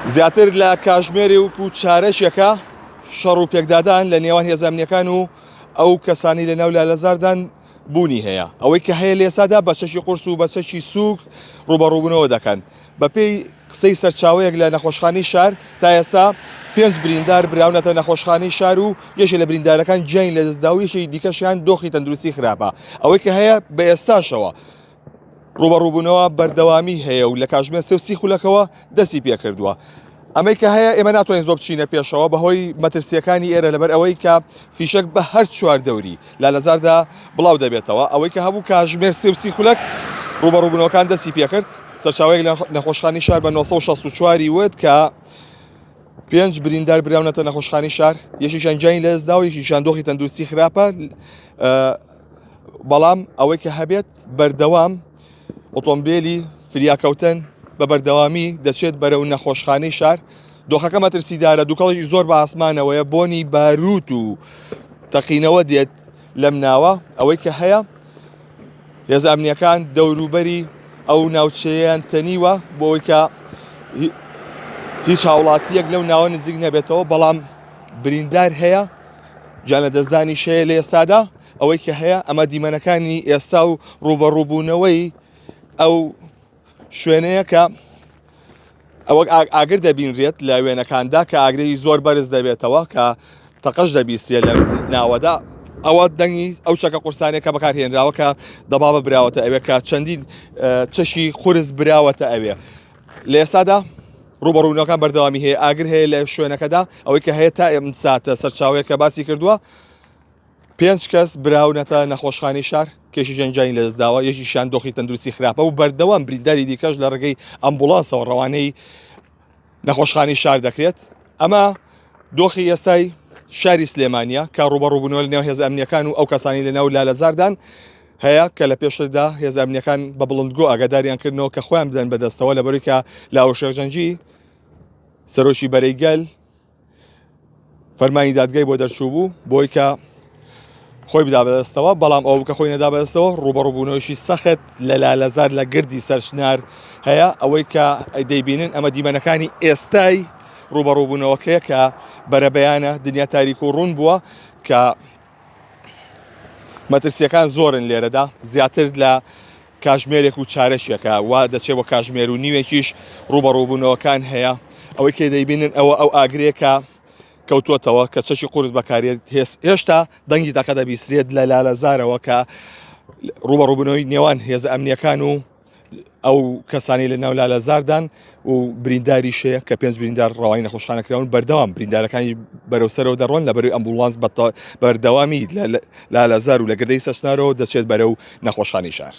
زیاتر لە کاژمێری وکو چارەشێکە شەڕ و پێکدادان لە نێوان هێزانامنیەکان و ئەو کەسانی لە ناو لالەزاردان بوونی هەیە. ئەوەی کە هەیە لە ئێسادا بە چەشی قورس و بە چەشی سووک ڕوبەڕووبوونەوە دەکەن. بەپێی قسەی سەرچاوەیەک لە نەخۆشخانەی شار تا ئێستا 5 بریندار براونەتە نەخۆشخانەی شار و یەکێک لە بریندارەکان گیان لە دەستدا و یەکێکی دیکەشیان دۆخی تەندروستی خراپە. ئەوەی کە هەیە بە ئێستاشەوە ڕوبەڕووبوونەوە بەردەوامی هەیە و لە کاژمێر سێوسی خولەکەوە دەستی پێ کردووە. ئەمەی کە هەیە ئێمە ناتوانین زۆر بچینە پێشەوە بەهۆی مەترسیەکانی ئێرە لەبەر ئەوەی کە فیشک بە هەر چوار دەوری لالەزاردا بڵاو دەبێتەوە. ئەوەی کە هەبوو کاژمێر سێوسی خولەک ڕوبەڕووبوونەوەکان دەستی پێکرد. سەرچاوەیەک لە نەخۆشخانەی شار بە 1964 وت کە 5 بریندار براونەتە نەخۆشخانەی شار، یەکیشیان گیانی لە دەستدا و یەکیشیان دۆخی تەندروستی خراپە. بەڵام ئەوەی کە هەبێت بەردەوام ئۆتۆمبیلی فریاکەوتن بە بەردەوامی دەچێت بەرەو نەخۆشخانەی شار. دۆخەکە مەترسیدارە، دووکەڵی زۆر بە ئاسمانەوەیە، بۆنی باروت و تەقینەوە دێت لەم ناوە. ئەوەی کە هەیە هێزانامنیەکان دەوروبەری ئەو ناوچەیەیان تەنیوە بۆەوەی کە هیچ هاوڵاتیەک لەو ناوە نزیک نەبێتەوە. بەڵام بریندار هەیە، گیان لە دەستدانی شەیە لە ئێستادا. ئەوەی کە هەیە ئەمە دیمەنەکانی ئێستا و ڕوبەڕووبوونەوەی ئەو شوێنەیە کە ئەوە ئاگر دەبینرێت لە وێنەکاندا کە ئاگرەی زۆر بەرز دەبێتەوە کە تەقەش دەبیستێت لە ناوەدا. ئەوە دەنگی ئەو چەکە قورسانێک کە بەکارهێنراوە کە دەبابە براوەتە ئەوێ کە چەندین چەشی خورس براوەتە ئەوێ. لە ئێستادا ڕوبەڕوونەوەکان بەردەوامی هەیە، ئاگر هەیە لە شوێنەکەدا. ئەوەی کە هەیە تا ئێم ساتە سەرچاوەیە کە باسی کردووە 5 کەس براونەتە نەخۆشخانەی شار، کێشیشیان گیانی لە دەستداوە، یەکیشیان دۆخی تەندروستی خراپە و بەردەوام برینداری دیکەش لە ڕێگەی ئەمبوڵانسەوە ڕەوانەی نەخۆشخانەی شار دەکرێت. ئەمە دۆخی ئێستای شاری سلێمانیە کە ڕوبەڕووبوونەوە لە نێو هێزانامنیەکان و ئەو کەسانی لە ناو لالەزاردان هەیە کە لە پێشدا هێزانامنیەکان بە بڵندگۆ ئاگاداریان کردنەوە کە خۆیان بدەن بەدەستەوە لەبەرەوەی کە لە ئاوشێرجەنگی سەرۆکی بەرەیگەل فەرمانی دادگای بۆ دەرچوو بوو بۆی کە خۆی بدا بەدەستەوە. بەڵام ئەو کە خۆی نەدا بەدەستەوە ڕوبەڕووبوونەوەشی سەخت لە لالەزار لە گردی سەرشنار هەیە. ئەوەی کە دەیبینن ئەمە دیمەنەکانی ئێستای ڕوبەڕووبوونەوەکەیە کە بەرەبەیانە دنیا تاریک و ڕوون بووە کە مەترسیەکان زۆرن لێرەدا، زیاتر لە کاژمێرێک و چارەشێکە وا دەچێت بە کاژمێر و نیوێکیش ڕوبەڕووبوونەوەکان هەیە. ئەوەی کە دەیبینن ئەو ئاگرێکە کەوتوتەوە کە چەشی قورس بەکارێت هێشتا دەنگی تاقە دەبیسترێت لە لالەزارەوە کە ڕوبەڕووبوونەوەی نێوان هێزانامنیەکان و ئەو کەسانی لە ناو لالەزاردان و برینداری شەیە کە 5 بریندار ڕەوانی نەخۆشخانەکراون بەردەوام بریندارەکانی بەرەوسەرەوە دەڕۆن لەبەروی ئەمبوڵانس بەردەوامی لالەزار و لە گردەی سەرشنارەوە دەچێت بەرەو نەخۆشخانەی شار.